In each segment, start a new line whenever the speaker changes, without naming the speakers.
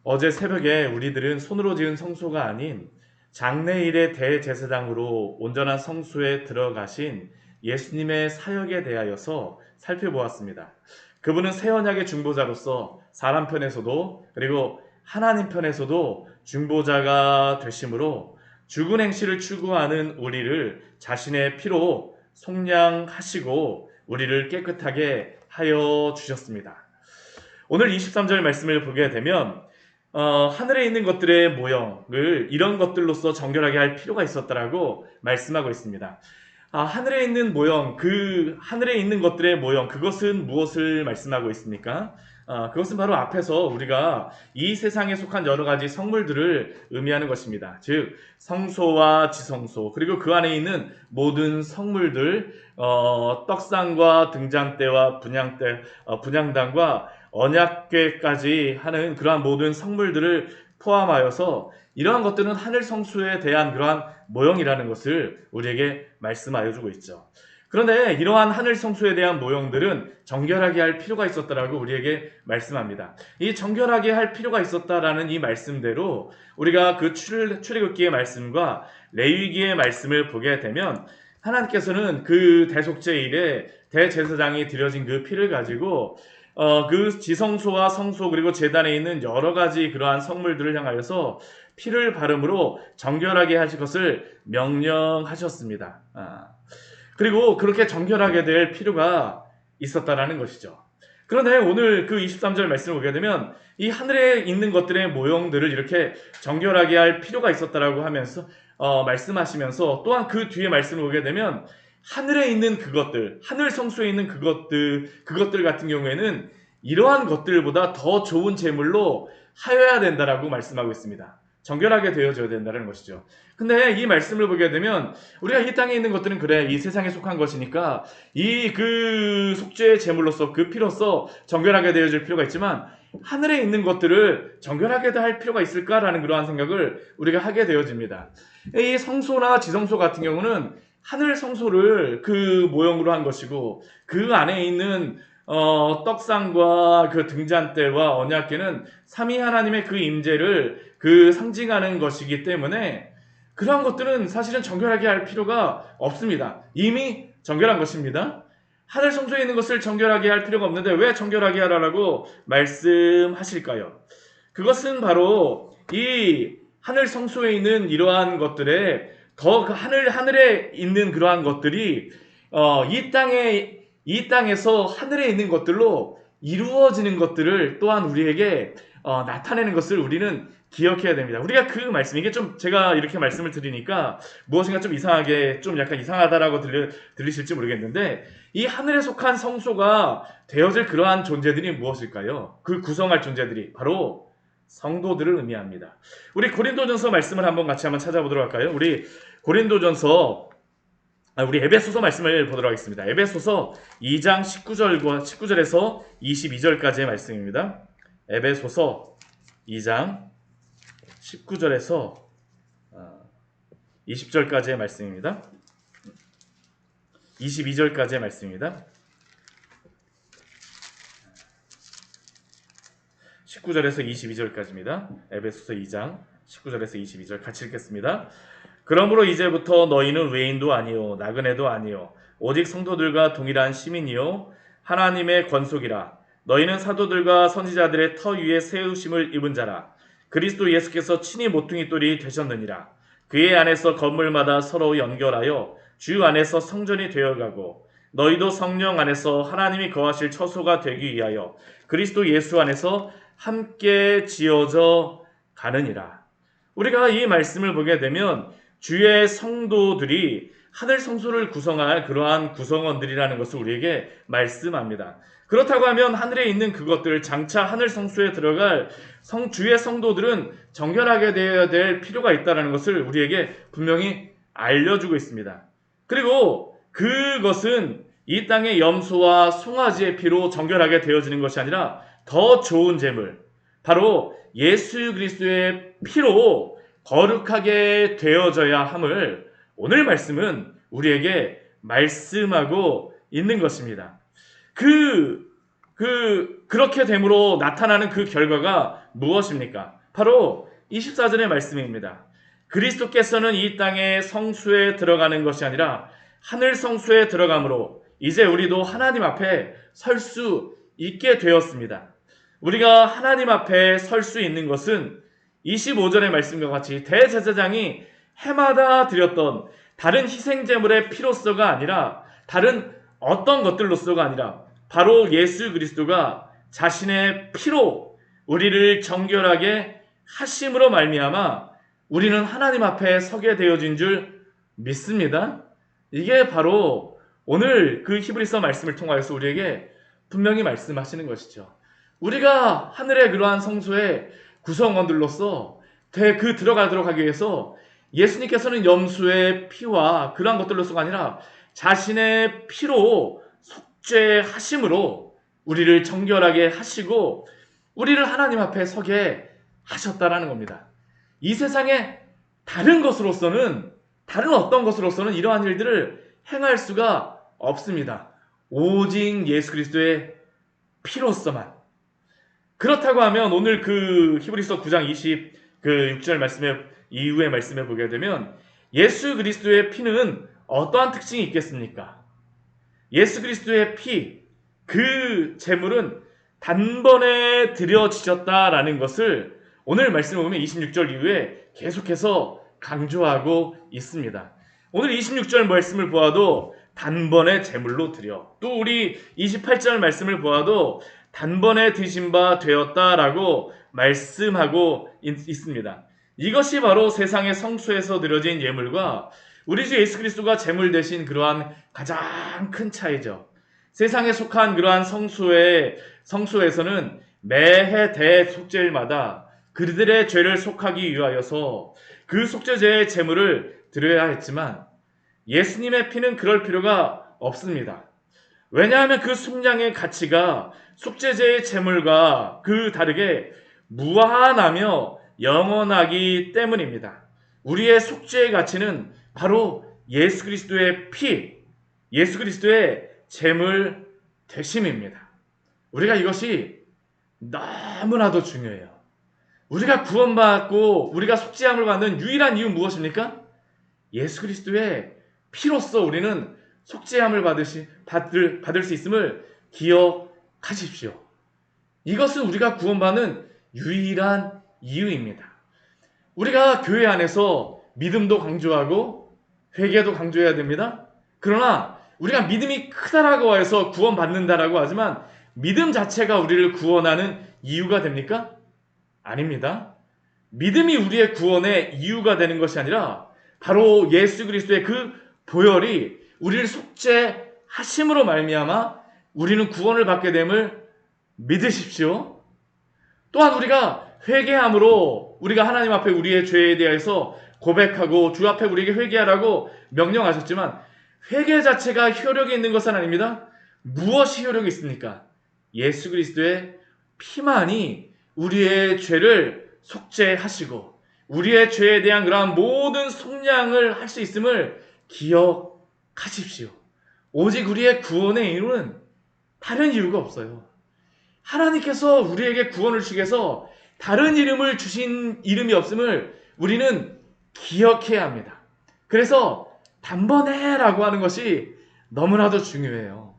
어제 새벽에 우리들은 손으로 지은 성소가 아닌 장래일의 대제사장으로 온전한 성소에 들어가신 예수님의 사역에 대하여서 살펴보았습니다. 그분은 새 언약의 중보자로서 사람 편에서도 그리고 하나님 편에서도 중보자가 되심으로 죽은 행실을 추구하는 우리를 자신의 피로 속량하시고 우리를 깨끗하게 하여 주셨습니다. 오늘 23절 말씀을 보게 되면 하늘에 있는 것들의 모형을 이런 것들로서 정결하게 할 필요가 있었다라고 말씀하고 있습니다. 하늘에 있는 모형, 그 하늘에 있는 것들의 모형, 그것은 무엇을 말씀하고 있습니까? 그것은 바로 앞에서 우리가 이 세상에 속한 여러 가지 성물들을 의미하는 것입니다. 즉 성소와 지성소 그리고 그 안에 있는 모든 성물들, 떡상과 등잔대와 분향단과 언약궤까지 하는 그러한 모든 성물들을 포함하여서 이러한 것들은 하늘 성수에 대한 그러한 모형이라는 것을 우리에게 말씀하여 주고 있죠. 그런데 이러한 하늘 성수에 대한 모형들은 정결하게 할 필요가 있었다라고 우리에게 말씀합니다. 이 정결하게 할 필요가 있었다라는 이 말씀대로 우리가 그 출애굽기의 말씀과 레위기의 말씀을 보게 되면 하나님께서는 그 대속죄일에 대제사장이 드려진 그 피를 가지고 그 지성소와 성소 그리고 제단에 있는 여러 가지 그러한 성물들을 향하여서 피를 바름으로 정결하게 하실 것을 명령하셨습니다. 그리고 그렇게 정결하게 될 필요가 있었다라는 것이죠. 그런데 오늘 그 23절 말씀을 보게 되면 이 하늘에 있는 것들의 모형들을 이렇게 정결하게 할 필요가 있었다라고 하면서 말씀하시면서 또한 그 뒤에 말씀을 보게 되면 하늘에 있는 그것들, 하늘 성소에 있는 그것들 같은 경우에는 이러한 것들보다 더 좋은 제물로 하여야 된다라고 말씀하고 있습니다. 정결하게 되어져야 된다는 것이죠. 근데 이 말씀을 보게 되면 우리가 이 땅에 있는 것들은 그래 이 세상에 속한 것이니까 이 그 속죄의 제물로서 그 피로서 정결하게 되어질 필요가 있지만 하늘에 있는 것들을 정결하게 할 필요가 있을까라는 그러한 생각을 우리가 하게 되어집니다. 이 성소나 지성소 같은 경우는 하늘 성소를 그 모형으로 한 것이고 그 안에 있는 떡상과 그 등잔대와 언약궤는 삼위 하나님의 그 임재를 그 상징하는 것이기 때문에 그러한 것들은 사실은 정결하게 할 필요가 없습니다. 이미 정결한 것입니다. 하늘 성소에 있는 것을 정결하게 할 필요가 없는데 왜 정결하게 하라고 말씀하실까요? 그것은 바로 이 하늘 성소에 있는 이러한 것들에 더 그 하늘에 있는 그러한 것들이 이 땅에서 하늘에 있는 것들로 이루어지는 것들을 또한 우리에게 나타내는 것을 우리는 기억해야 됩니다. 우리가 그 말씀, 이게 좀 제가 이렇게 말씀을 드리니까 무엇인가 좀 이상하게, 좀 약간 이상하다라고 들리실지 모르겠는데 이 하늘에 속한 성소가 되어질 그러한 존재들이 무엇일까요? 그 구성할 존재들이 바로 성도들을 의미합니다. 우리 고린도전서 말씀을 같이 찾아보도록 할까요? 우리 에베소서 말씀을 보도록 하겠습니다. 에베소서 2장 19절에서 22절까지의 말씀입니다. 에베소서 2장 19절에서 20절까지의 말씀입니다. 22절까지의 말씀입니다. 19절에서 22절까지입니다. 에베소서 2장 19절에서 22절 같이 읽겠습니다. 그러므로 이제부터 너희는 외인도 아니요 나그네도 아니요 오직 성도들과 동일한 시민이요 하나님의 권속이라. 너희는 사도들과 선지자들의 터 위에 세우심을 입은 자라. 그리스도 예수께서 친히 모퉁이 돌이 되셨느니라. 그의 안에서 건물마다 서로 연결하여 주 안에서 성전이 되어가고 너희도 성령 안에서 하나님이 거하실 처소가 되기 위하여 그리스도 예수 안에서 함께 지어져 가느니라. 우리가 이 말씀을 보게 되면 주의 성도들이 하늘 성소를 구성할 그러한 구성원들이라는 것을 우리에게 말씀합니다. 그렇다고 하면 하늘에 있는 그것들, 장차 하늘 성소에 들어갈 주의 성도들은 정결하게 되어야 될 필요가 있다는 것을 우리에게 분명히 알려주고 있습니다. 그리고 그것은 이 땅의 염소와 송아지의 피로 정결하게 되어지는 것이 아니라 더 좋은 제물, 바로 예수 그리스도의 피로 거룩하게 되어져야 함을 오늘 말씀은 우리에게 말씀하고 있는 것입니다. 그 그렇게 됨으로 나타나는 그 결과가 무엇입니까? 바로 24절의 말씀입니다. 그리스도께서는 이 땅의 성수에 들어가는 것이 아니라 하늘 성수에 들어가므로 이제 우리도 하나님 앞에 설 수 있게 되었습니다. 우리가 하나님 앞에 설 수 있는 것은 25절의 말씀과 같이 대제사장이 해마다 드렸던 다른 희생제물의 피로서가 아니라 다른 어떤 것들로서가 아니라 바로 예수 그리스도가 자신의 피로 우리를 정결하게 하심으로 말미암아 우리는 하나님 앞에 서게 되어진 줄 믿습니다. 이게 바로 오늘 그 히브리서 말씀을 통하여서 우리에게 분명히 말씀하시는 것이죠. 우리가 하늘의 그러한 성소의 구성원들로서 들어가도록 하기 위해서 예수님께서는 염소의 피와 그러한 것들로서가 아니라 자신의 피로 속죄하심으로 우리를 정결하게 하시고 우리를 하나님 앞에 서게 하셨다라는 겁니다. 이 세상에 다른 어떤 것으로서는 이러한 일들을 행할 수가 없습니다. 오직 예수 그리스도의 피로서만. 그렇다고 하면 오늘 그 히브리서 9장 6절 말씀에 이후의 말씀에 보게 되면 예수 그리스도의 피는 어떠한 특징이 있겠습니까? 예수 그리스도의 피, 그 제물은 단번에 드려지셨다라는 것을 오늘 말씀을 보면 26절 이후에 계속해서 강조하고 있습니다. 오늘 26절 말씀을 보아도 단번에 제물로 드려. 또 우리 28절 말씀을 보아도 단번에 드신 바 되었다라고 말씀하고 있습니다. 이것이 바로 세상의 성소에서 드려진 예물과 우리 주 예수 그리스도가 제물 되신 그러한 가장 큰 차이죠. 세상에 속한 그러한 성소에서는 매해 대속죄일마다 그들의 죄를 속하기 위하여서 그 속죄제의 제물을 드려야 했지만 예수님의 피는 그럴 필요가 없습니다. 왜냐하면 그 속량의 가치가 속죄제의 제물과 그 다르게 무한하며 영원하기 때문입니다. 우리의 속죄의 가치는 바로 예수 그리스도의 피, 예수 그리스도의 제물 되심입니다. 우리가 이것이 너무나도 중요해요. 우리가 구원받고 우리가 속죄함을 받는 유일한 이유 무엇입니까? 예수 그리스도의 피로써 우리는 속죄함을 받을 수 있음을 기억하십시오. 이것은 우리가 구원받는 유일한 이유입니다. 우리가 교회 안에서 믿음도 강조하고 회개도 강조해야 됩니다. 그러나 우리가 믿음이 크다라고 해서 구원받는다라고 하지만 믿음 자체가 우리를 구원하는 이유가 됩니까? 아닙니다. 믿음이 우리의 구원의 이유가 되는 것이 아니라 바로 예수 그리스도의 그 보혈이 우리를 속죄하심으로 말미암아 우리는 구원을 받게 됨을 믿으십시오. 또한 우리가 회개함으로 우리가 하나님 앞에 우리의 죄에 대해서 고백하고 주 앞에 우리에게 회개하라고 명령하셨지만 회개 자체가 효력이 있는 것은 아닙니다. 무엇이 효력이 있습니까? 예수 그리스도의 피만이 우리의 죄를 속죄하시고 우리의 죄에 대한 그러한 모든 속량을 할 수 있음을 기억하십시오. 오직 우리의 구원의 이유는 다른 이유가 없어요. 하나님께서 우리에게 구원을 주기 위해서 다른 이름을 주신 이름이 없음을 우리는 기억해야 합니다. 그래서 단번에라고 하는 것이 너무나도 중요해요.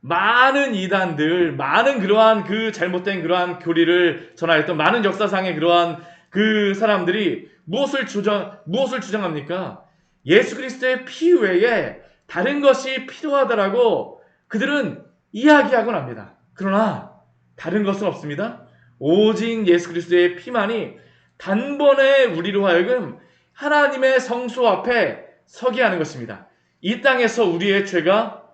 많은 이단들, 많은 그러한 그 잘못된 그러한 교리를 전하였던 많은 역사상의 그러한 그 사람들이 무엇을 주장합니까? 예수 그리스도의 피 외에 다른 것이 필요하다라고 그들은 이야기하곤 합니다. 그러나 다른 것은 없습니다. 오직 예수 그리스도의 피만이 단번에 우리로 하여금 하나님의 성소 앞에 서게 하는 것입니다. 이 땅에서 우리의 죄가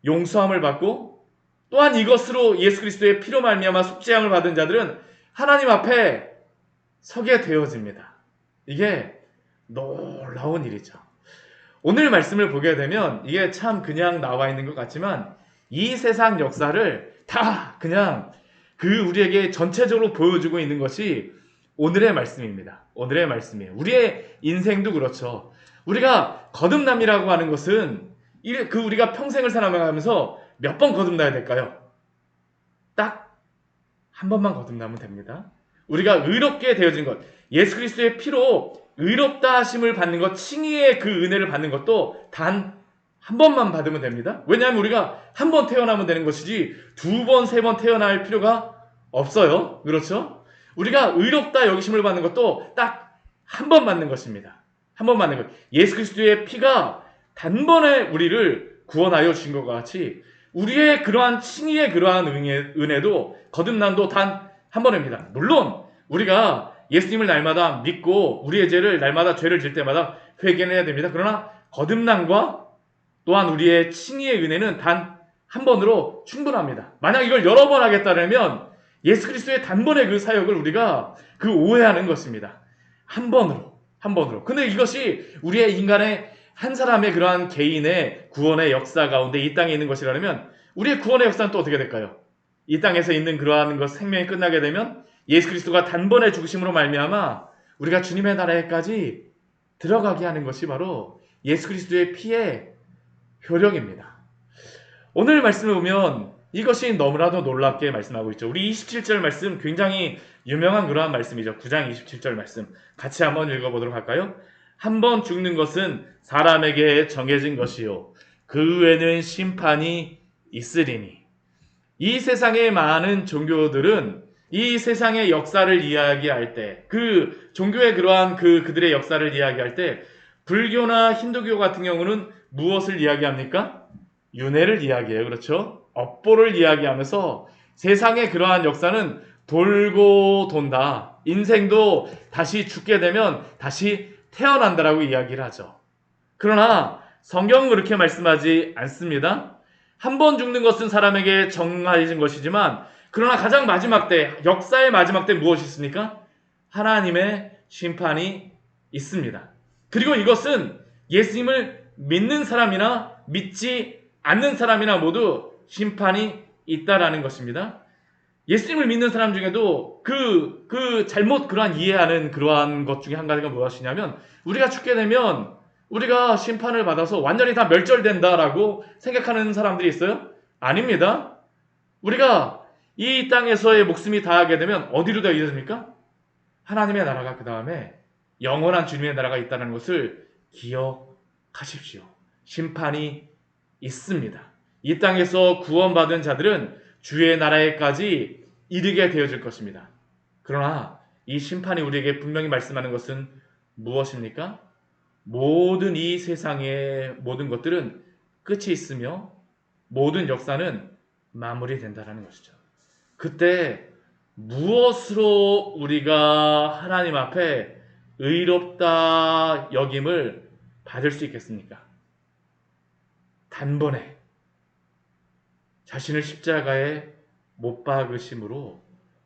용서함을 받고 또한 이것으로 예수 그리스도의 피로 말미암아 속죄함을 받은 자들은 하나님 앞에 서게 되어집니다. 이게 놀라운 일이죠. 오늘 말씀을 보게 되면 이게 참 그냥 나와 있는 것 같지만 이 세상 역사를 다 그냥 우리에게 전체적으로 보여주고 있는 것이 오늘의 말씀입니다. 오늘의 말씀이에요. 우리의 인생도 그렇죠. 우리가 거듭남이라고 하는 것은 우리가 평생을 살아가면서 몇 번 거듭나야 될까요? 딱 한 번만 거듭나면 됩니다. 우리가 의롭게 되어진 것, 예수 그리스도의 피로 의롭다 하심을 받는 것, 칭의의 그 은혜를 받는 것도 단 한 번만 받으면 됩니다. 왜냐하면 우리가 한 번 태어나면 되는 것이지 두 번, 세 번 태어날 필요가 없어요. 그렇죠? 우리가 의롭다 여기심을 받는 것도 딱 한 번 받는 것입니다. 한 번 받는 것. 예수 그리스도의 피가 단번에 우리를 구원하여 주신 것과 같이 우리의 그러한 칭의의 그러한 은혜도 거듭남도 단 한 번입니다. 물론 우리가 예수님을 날마다 믿고 우리의 죄를 날마다 죄를 질 때마다 회개를 해야 됩니다. 그러나 거듭남과 또한 우리의 칭의의 은혜는 단 한 번으로 충분합니다. 만약 이걸 여러 번 하겠다면 예수 그리스도의 단번의 그 사역을 우리가 오해하는 것입니다. 한 번으로. 근데 이것이 우리의 인간의 한 사람의 그러한 개인의 구원의 역사 가운데 이 땅에 있는 것이라면 우리의 구원의 역사는 또 어떻게 될까요? 이 땅에서 있는 그러한 것 생명이 끝나게 되면 예수 그리스도가 단번에 죽으심으로 말미암아 우리가 주님의 나라에까지 들어가게 하는 것이 바로 예수 그리스도의 피의 효력입니다. 오늘 말씀을 보면 이것이 너무나도 놀랍게 말씀하고 있죠. 우리 27절 말씀 굉장히 유명한 그러한 말씀이죠. 9장 27절 말씀 같이 한번 읽어보도록 할까요? 한 번 죽는 것은 사람에게 정해진 것이요 그 후에는 심판이 있으리니. 이 세상의 많은 종교들은 이 세상의 역사를 이야기할 때 그 종교의 그러한 그들의 역사를 이야기할 때 불교나 힌두교 같은 경우는 무엇을 이야기합니까? 윤회를 이야기해요. 그렇죠? 업보를 이야기하면서 세상의 그러한 역사는 돌고 돈다. 인생도 다시 죽게 되면 다시 태어난다라고 이야기를 하죠. 그러나 성경은 그렇게 말씀하지 않습니다. 한 번 죽는 것은 사람에게 정해진 것이지만 그러나 가장 마지막 때, 역사의 마지막 때 무엇이 있습니까? 하나님의 심판이 있습니다. 그리고 이것은 예수님을 믿는 사람이나 믿지 않는 사람이나 모두 심판이 있다라는 것입니다. 예수님을 믿는 사람 중에도 잘못 그러한 이해하는 그러한 것 중에 한 가지가 무엇이냐면 우리가 죽게 되면 우리가 심판을 받아서 완전히 다 멸절된다라고 생각하는 사람들이 있어요? 아닙니다. 우리가 이 땅에서의 목숨이 다하게 되면 어디로 다 이어집니까? 하나님의 나라가 그 다음에 영원한 주님의 나라가 있다는 것을 기억하십시오. 심판이 있습니다. 이 땅에서 구원받은 자들은 주의 나라에까지 이르게 되어질 것입니다. 그러나 이 심판이 우리에게 분명히 말씀하는 것은 무엇입니까? 모든 이 세상의 모든 것들은 끝이 있으며 모든 역사는 마무리된다는 것이죠. 그때 무엇으로 우리가 하나님 앞에 의롭다 여김을 받을 수 있겠습니까? 단번에 자신을 십자가에 못 박으심으로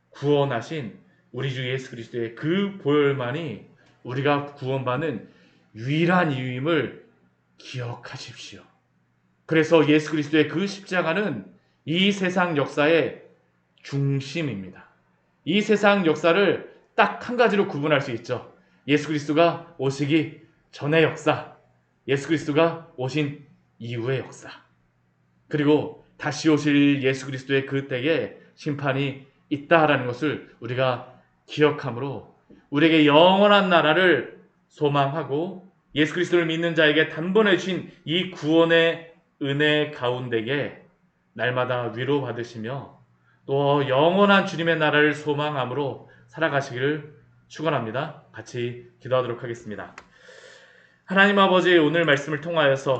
구원하신 우리 주 예수 그리스도의 그 보혈만이 우리가 구원받는 유일한 이유임을 기억하십시오. 그래서 예수 그리스도의 그 십자가는 이 세상 역사의 중심입니다. 이 세상 역사를 딱 한 가지로 구분할 수 있죠. 예수 그리스도가 오시기 전의 역사, 예수 그리스도가 오신 이후의 역사, 그리고 다시 오실 예수 그리스도의 그 때에 심판이 있다라는 것을 우리가 기억함으로 우리에게 영원한 나라를 소망하고 예수 그리스도를 믿는 자에게 단번에 주신 이 구원의 은혜 가운데에 날마다 위로받으시며 또 영원한 주님의 나라를 소망함으로 살아가시기를 축원합니다. 같이 기도하도록 하겠습니다. 하나님 아버지, 오늘 말씀을 통하여서